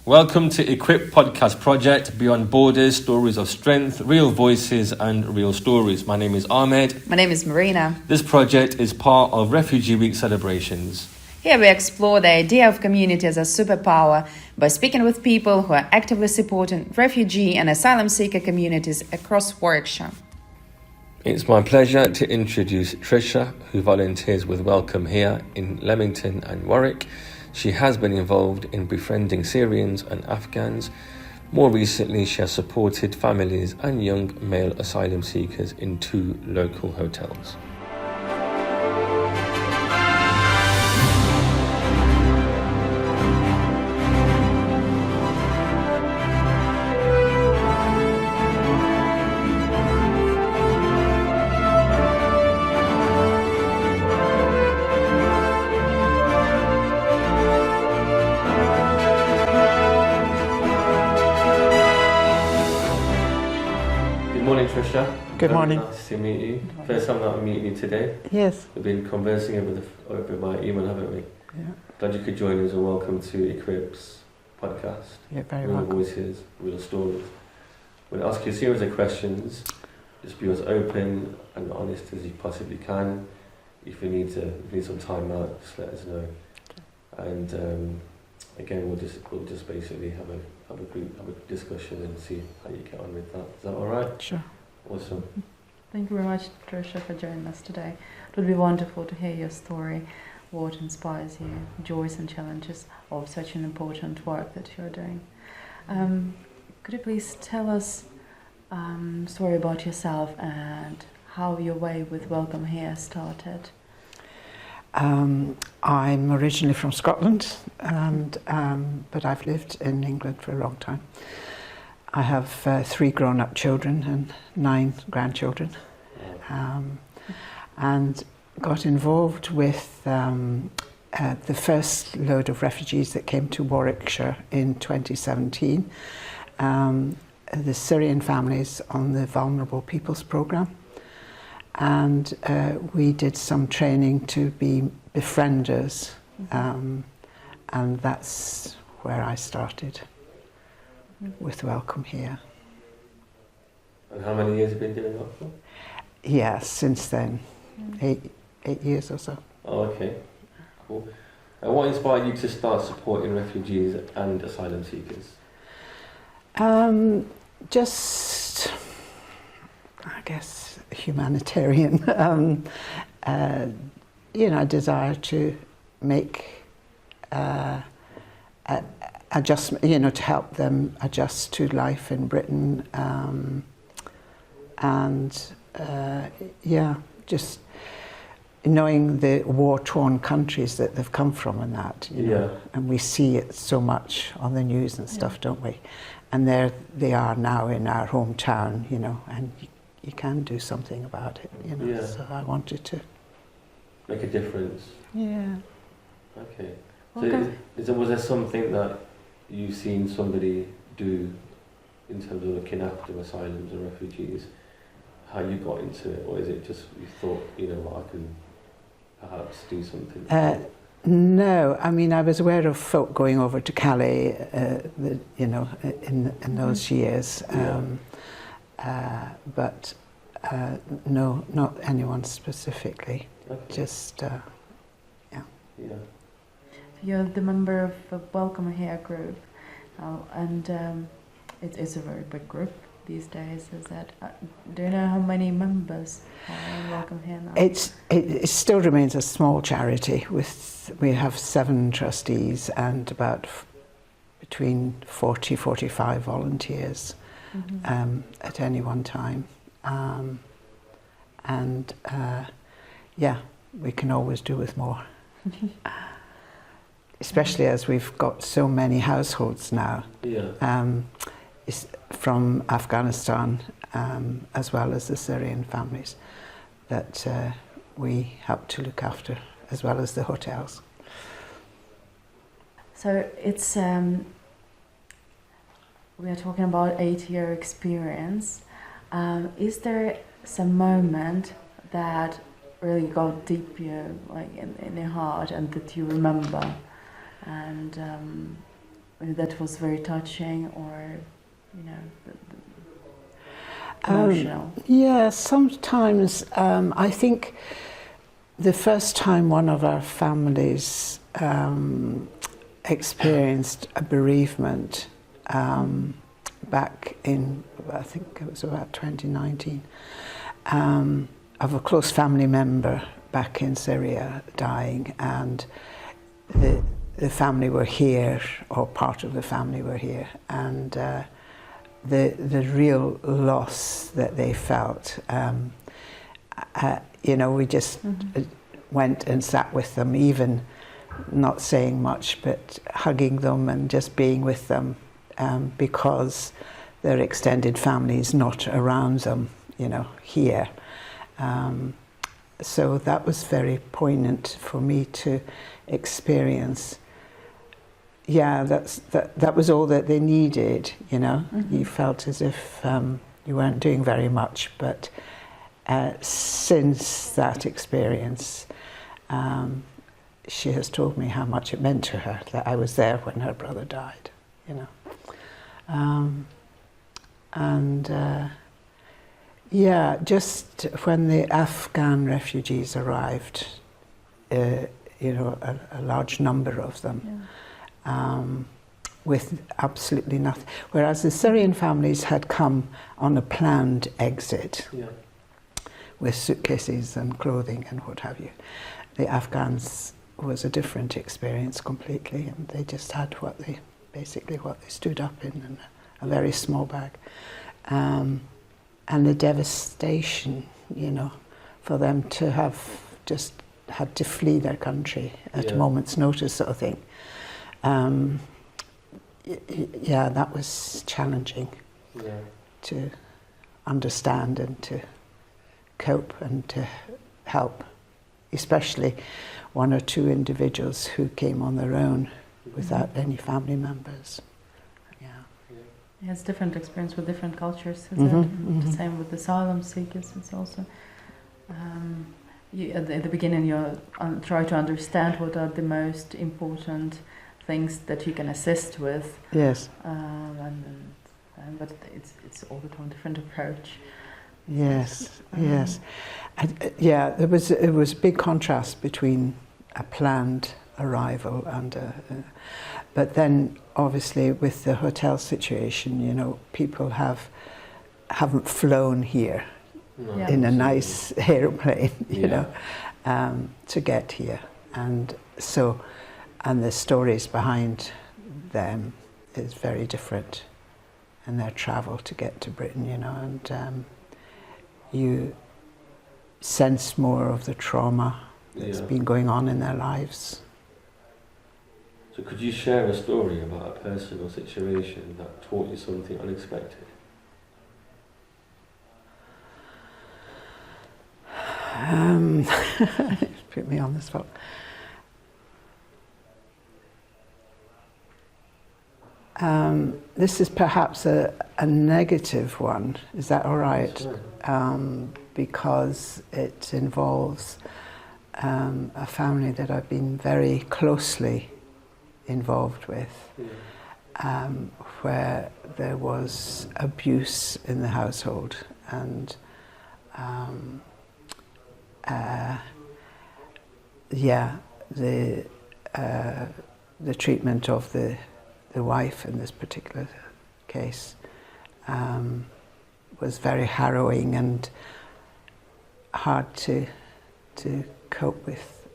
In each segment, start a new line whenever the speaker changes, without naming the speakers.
Welcome to Equip Podcast Project, Beyond Borders, stories of strength, real voices and real stories. My name is Ahmed.
My name is Marina.
This project is part of Refugee Week celebrations.
Here we explore the idea of community as a superpower by speaking with people who are actively supporting refugee and asylum seeker communities across Warwickshire.
It's my pleasure to introduce Tricia, who volunteers with Welcome Here in Leamington and Warwick. She has been involved in befriending Syrians and Afghans. More recently, she has supported families and young male asylum seekers in 2 local hotels. Tricia.
Good morning.
Nice to meet you. First time that I'm meeting you today.
Yes.
We've been conversing over my email, haven't we?
Yeah.
Glad you could join us and welcome to Equip's podcast.
Yeah, very
Real
welcome.
voices, real stories. I'm going to ask you a series of questions. Just be as open and honest as you possibly can. If you need some time out, just let us know. Okay. And again, we'll just basically have a discussion and see how you get on with that. Is that all right?
Sure.
Awesome.
Thank you very much, Tricia, for joining us today. It would be wonderful to hear your story, what inspires you, joys and challenges of such an important work that you're doing. Could you please tell us a story about yourself and how your way with Welcome Here started?
I'm originally from Scotland, and but I've lived in England for a long time. I have 3 grown-up children and 9 grandchildren, and got involved with the first load of refugees that came to Warwickshire in 2017, the Syrian families on the Vulnerable Peoples Programme. And we did some training to be befrienders, and that's where I started with Welcome Here.
And how many years have you been doing that for?
Yeah, since then, 8 years or so.
Oh, okay, cool. And what inspired you to start supporting refugees and asylum seekers?
Just, I guess, humanitarian, desire to make adjustment, to help them adjust to life in Britain, just knowing the war-torn countries that they've come from and that, and we see it so much on the news and stuff, don't we? And there they are now in our hometown, and you can do something about it, so I wanted to
make a difference.
Yeah.
Okay. So was there something that you've seen somebody do in terms of looking after asylums and refugees, how you got into it, or is it just you thought, I can perhaps do something?
No, I mean, I was aware of folk going over to Calais, in those years, but no, not anyone specifically.
Okay.
Just,
Yeah.
You're the member of the Welcome Here group, and it is a very big group these days. Is that? Do you know how many members are in Welcome Here now?
It still remains a small charity. We have 7 trustees and about between 40-45 volunteers at any one time, we can always do with more. Especially as we've got so many households now, from Afghanistan, as well as the Syrian families, that we help to look after, as well as the hotels.
So it's we are talking about 8-year experience. Is there some moment that really got deep in your heart and that you remember? And that was very touching, or emotional?
Yeah, sometimes I think the first time one of our families experienced a bereavement back in, I think it was about 2019, of a close family member back in Syria dying, and the family were here, or part of the family were here, and the real loss that they felt, we just went and sat with them, even not saying much, but hugging them and just being with them, because their extended family is not around them, here. So that was very poignant for me to experience. Yeah, that was all that they needed, You felt as if you weren't doing very much, but since that experience, she has told me how much it meant to her that I was there when her brother died, just when the Afghan refugees arrived, a large number of them, with absolutely nothing. Whereas the Syrian families had come on a planned exit with suitcases and clothing and what have you. The Afghans was a different experience completely, and they just had what they stood up in a very small bag. And the devastation, for them to have just had to flee their country at a moment's notice, sort of thing. That was challenging to understand and to cope and to help, especially one or two individuals who came on their own without any family members.
It has different experience with different cultures, is it? The same with asylum seekers. It's also at the beginning you try to understand what are the most important things that you can assist with.
Yes.
But it's all the time different approach.
Yes. Yes. There was a big contrast between a planned arrival and but then obviously with the hotel situation, people haven't flown here in a nice airplane, to get here, and the stories behind them is very different, and their travel to get to Britain, and you sense more of the trauma that's been going on in their lives.
So could you share a story about a person or situation that taught you something unexpected?
Put me on the spot. This is perhaps a negative one. Is that all right?
Sure.
Because it involves a family that I've been very closely involved with, where there was abuse in the household, and the treatment of the wife in this particular case was very harrowing and hard to cope with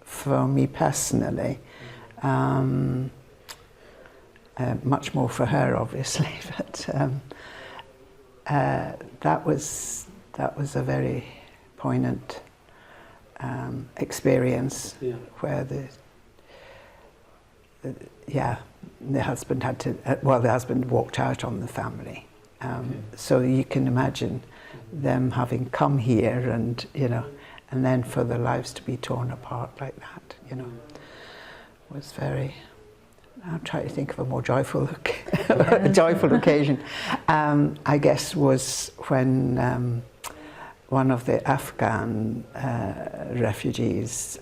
for me personally. Much more for her, obviously, but that was a very poignant experience where the husband had to. The husband walked out on the family, so you can imagine them having come here, and and then for their lives to be torn apart like that, was very. I'll try to think of a more joyful occasion. I guess was when one of the Afghan refugees,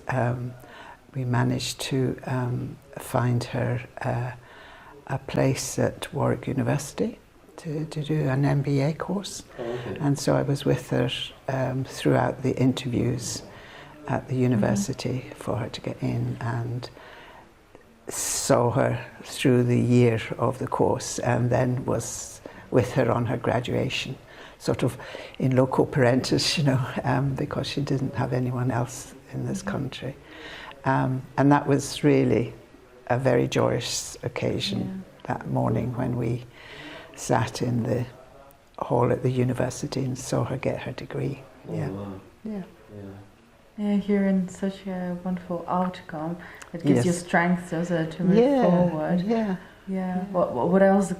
we managed to find her a place at Warwick University to do an MBA course.
Oh, okay.
And so I was with her throughout the interviews at the university for her to get in, and saw her through the year of the course, and then was with her on her graduation, sort of in loco parentis, you know, because she didn't have anyone else in this country. And that was really a very joyous occasion that morning when we sat in the hall at the university and saw her get her degree.
Oh,
Yeah.
wow.
Yeah.
Yeah.
Yeah, hearing such a wonderful outcome, it gives you
Yes.
strength, does it, to move forward?
Yeah.
Yeah. What else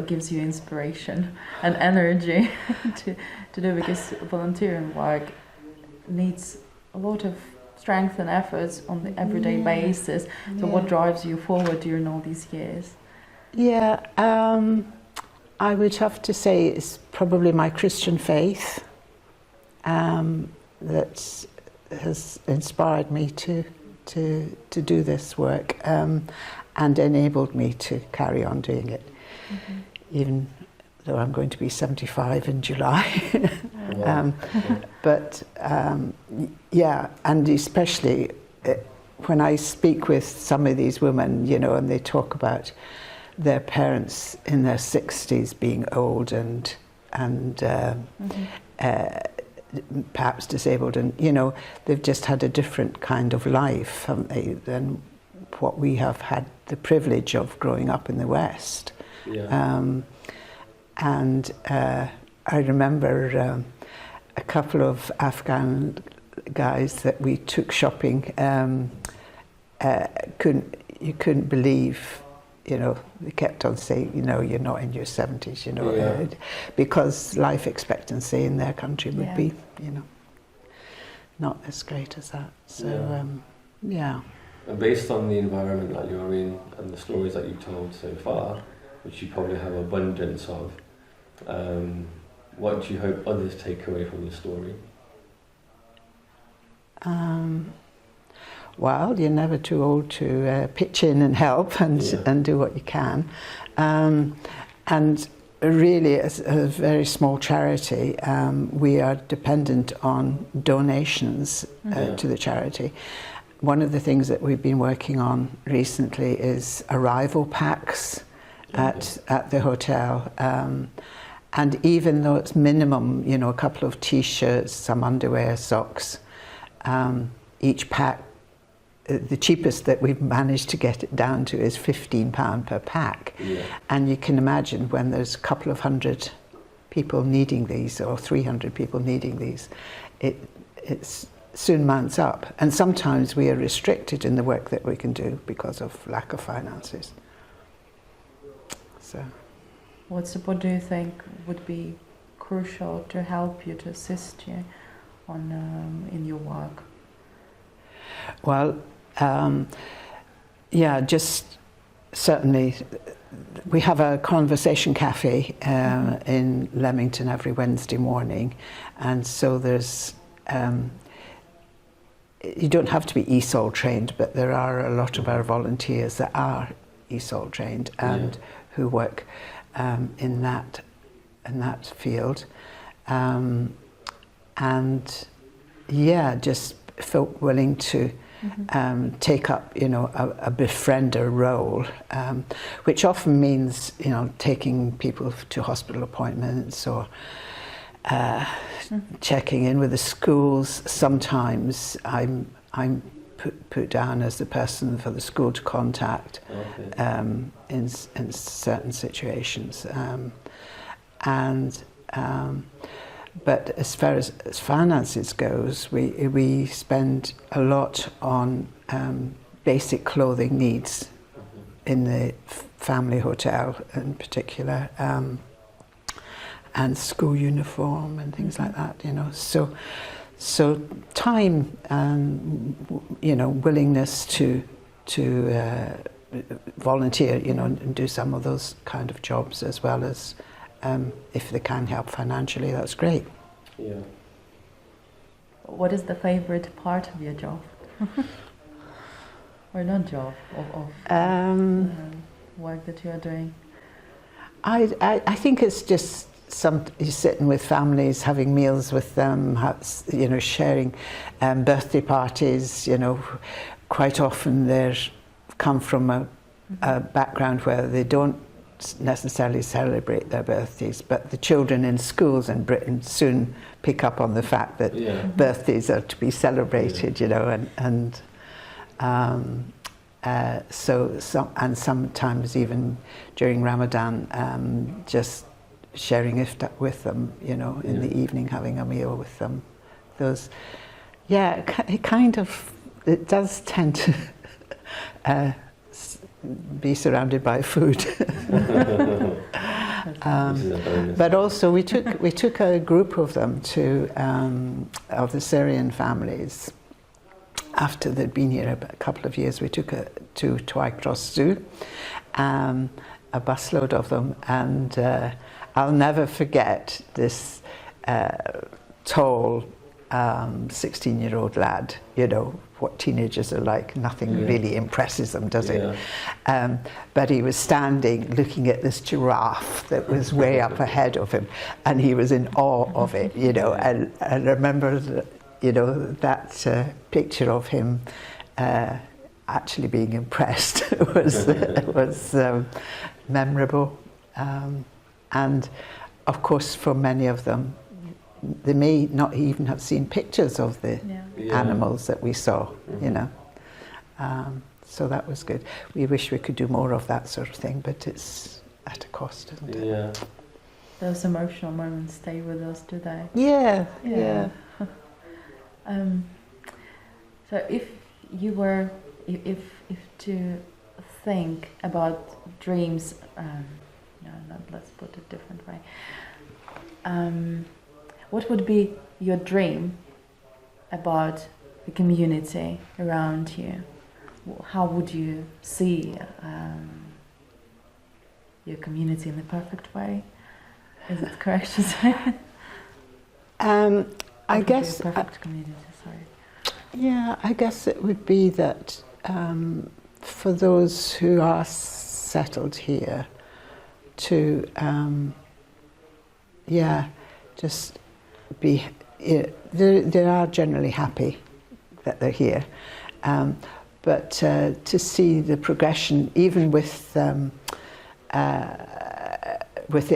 gives you inspiration and energy to do? Because volunteering work needs a lot of strength and efforts on the everyday basis. So what drives you forward during all these years?
Yeah, I would have to say it's probably my Christian faith that has inspired me to do this work and enabled me to carry on doing it, even though I'm going to be 75 in July.
Wow.
But yeah, and especially when I speak with some of these women, you know, and they talk about their parents in their 60s being old and perhaps disabled, and you know, they've just had a different kind of life, haven't they, than what we have had the privilege of growing up in the West.
Yeah.
And I remember a couple of Afghan guys that we took shopping. You couldn't believe, you know, they kept on saying, you know, you're not in your 70s, you know, because life expectancy in their country would be, you know, not as great as that. So, yeah.
And based on the environment that you're in and the stories that you've told so far, which you probably have abundance of, what do you hope others take away from the story?
Well, you're never too old to pitch in and help and do what you can. And really, as a very small charity, we are dependent on donations to the charity. One of the things that we've been working on recently is arrival packs at the hotel. And even though it's minimum, you know, a couple of T-shirts, some underwear, socks, each pack, the cheapest that we've managed to get it down to is £15 per pack. Yeah. And you can imagine when there's a couple of hundred people needing these, or 300 people needing these, it's soon mounts up. And sometimes we are restricted in the work that we can do because of lack of finances. So,
what do you think would be crucial to help you, to assist you on in your work?
Well, yeah, just certainly we have a conversation cafe in Leamington every Wednesday morning, and so there's you don't have to be ESOL trained, but there are a lot of our volunteers that are ESOL trained and who work in that field, and yeah, just felt willing to take up, you know, a befriender role, which often means, you know, taking people to hospital appointments or checking in with the schools. Sometimes I'm put down as the person for the school to contact in certain situations, but as far as finances goes, we spend a lot on basic clothing needs in the family hotel in particular, and school uniform and things like that, you know. So time and, you know, willingness to volunteer, you know, and do some of those kind of jobs, as well as if they can help financially, that's great.
Yeah.
What is the favorite part of your job? Or not job, of work that you are doing?
I think it's just you're sitting with families, having meals with them, sharing birthday parties. Quite often they come from a background where they don't necessarily celebrate their birthdays, but the children in schools in Britain soon pick up on the fact that birthdays are to be celebrated, and sometimes even during Ramadan, just sharing iftar with them, in the evening, having a meal with them. It does tend to be surrounded by food. But also we took a group of them to of the Syrian families. After they'd been here a couple of years, we took to Twycross Zoo, a busload of them, and I'll never forget this tall 16-year-old lad, what teenagers are like, nothing really impresses them, does it? But he was standing looking at this giraffe that was way up ahead of him, and he was in awe of it, and I remember that picture of him actually being impressed was memorable. And of course, for many of them, they may not even have seen pictures of the animals that we saw, so that was good. We wish we could do more of that sort of thing, but it's at a cost, isn't it?
Yeah. Those emotional moments stay with us, do they?
Yeah.
So if you were, if to think about dreams, let's put it a different way. What would be your dream about the community around you? How would you see your community in the perfect way? Is it correct to say?
I guess.
Perfect community. Sorry.
Yeah, I guess it would be that for those who are settled here, to just be. They are generally happy that they're here, but to see the progression, even with the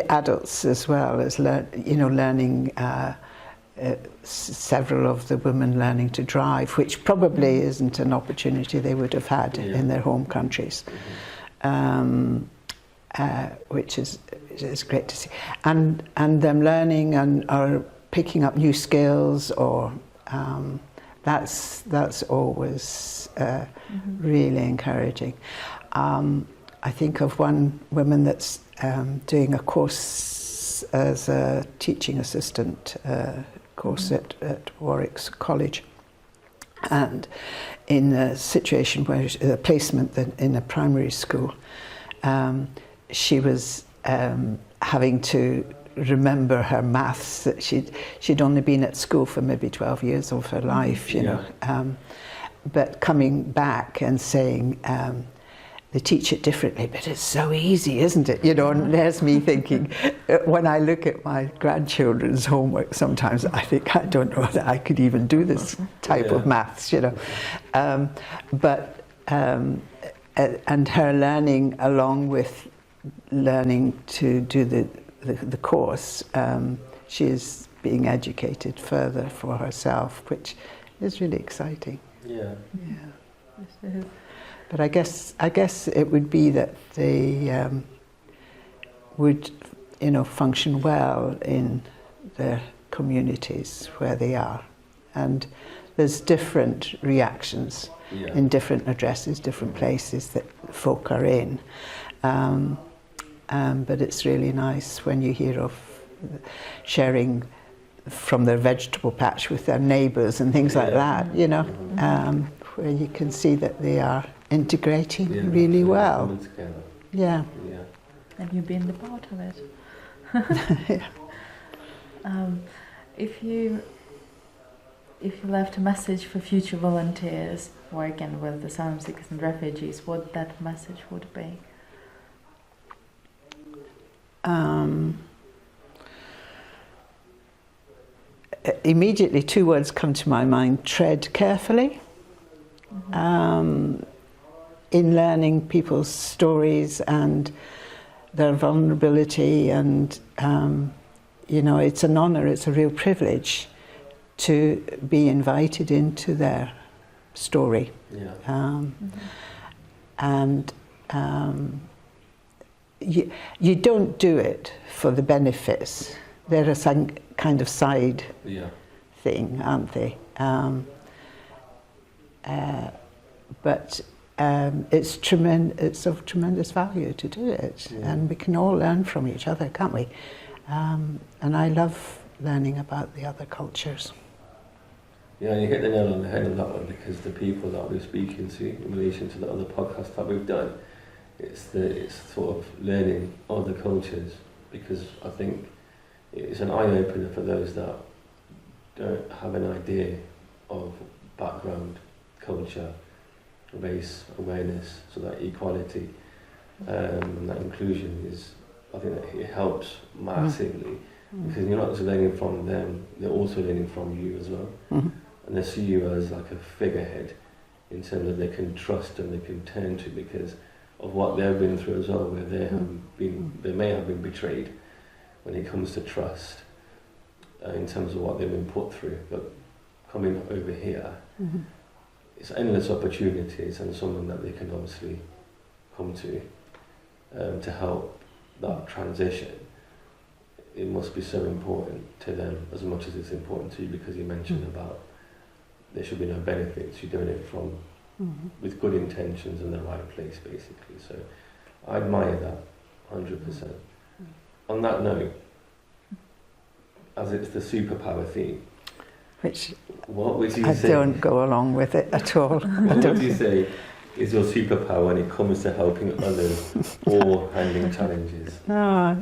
adults as well as learning. Several of the women learning to drive, which probably isn't an opportunity they would have had in their home countries, which is great to see, and them learning or picking up new skills, or that's always really encouraging. I think of one woman that's doing a course as a teaching assistant course at Warwick's college, and in a situation where a placement in a primary school, she was having to remember her maths, that she'd only been at school for maybe 12 years of her life, but coming back and saying, they teach it differently, but it's so easy, isn't it? And there's me thinking, when I look at my grandchildren's homework, sometimes I think, I don't know that I could even do this type of maths, and her learning, along with learning to do the course, she is being educated further for herself, which is really exciting.
Yeah.
But I guess it would be that they would, function well in their communities where they are, and there's different reactions in different addresses, different places that folk are in. But it's really nice when you hear of sharing from their vegetable patch with their neighbours and things like that, where you can see that they are integrating really well. Yeah.
And you've been the part of it. If you left a message for future volunteers working with asylum seekers and refugees, what that message would be?
Immediately 2 words come to my mind: tread carefully. In learning people's stories and their vulnerability, and it's an honour, it's a real privilege to be invited into their story. And you don't do it for the benefits. They're a kind of side thing, aren't they? But it's of tremendous value to do it, and we can all learn from each other, can't we? And I love learning about the other cultures.
Yeah, you hit the nail on the head on that one, because the people that we're speaking to in relation to the other podcasts that we've done, it's sort of learning other cultures, because I think it's an eye-opener for those that don't have an idea of background, culture, race, awareness, so that equality and that inclusion I think that it helps massively, because you're not just learning from them, they're also learning from you as well. And they see you as like a figurehead in terms of they can trust and they can turn to, because of what they've been through as well, where they may have been betrayed when it comes to trust, in terms of what they've been put through. But coming over here, it's endless opportunities, and someone that they can obviously come to help that transition. It must be so important to them as much as it's important to you, because you mentioned about there should be no benefits. You're doing it from with good intentions in the right place, basically. So I admire that 100%. On that note, as it's the superpower theme,
which
what would you
I
say?
don't go along with it at all.
What would you say is your superpower when it comes to helping others or handling challenges?
No,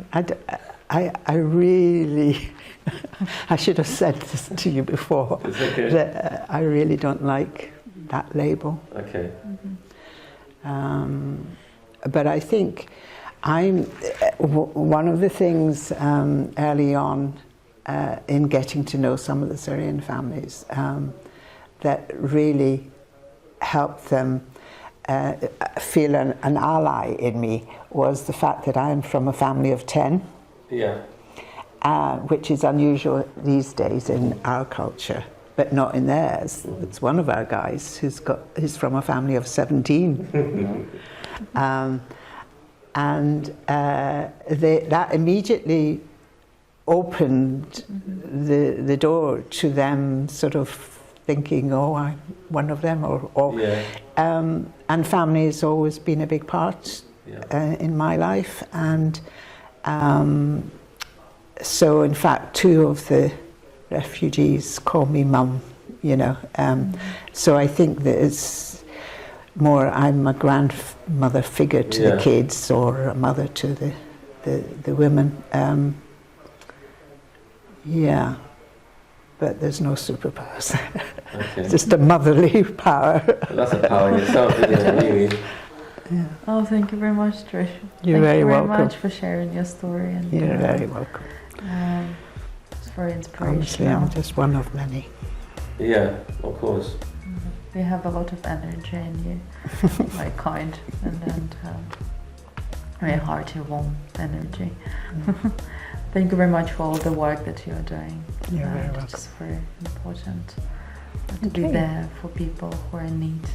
I really, I should have said this to you before, that I really don't like that label.
Okay.
But I think one of the things early on in getting to know some of the Syrian families that really helped them feel an ally in me was the fact that I'm from a family of 10. Which is unusual these days in our culture, but not in theirs. It's one of our guys who's from a family of 17. That immediately opened the door to them sort of thinking, oh, I'm one of them, and family has always been a big part in my life, and so in fact 2 of the refugees call me mum, so I think that it's more I'm a grandmother figure to the kids, or a mother to the women. But there's no superpowers. Okay. Just a motherly power.
Well, that's a power in itself, isn't it, really?
Yeah. Oh, thank you very much, Tricia.
You're very welcome.
Thank you very much for sharing your story. And
you're very welcome.
It's very inspirational.
Honestly, I'm just one of many.
Yeah, of course.
You have a lot of energy in you, very kind and very hearty, warm energy. Thank you very much for all the work that you are doing.
You're very welcome.
It's very important to be there for people who are in need.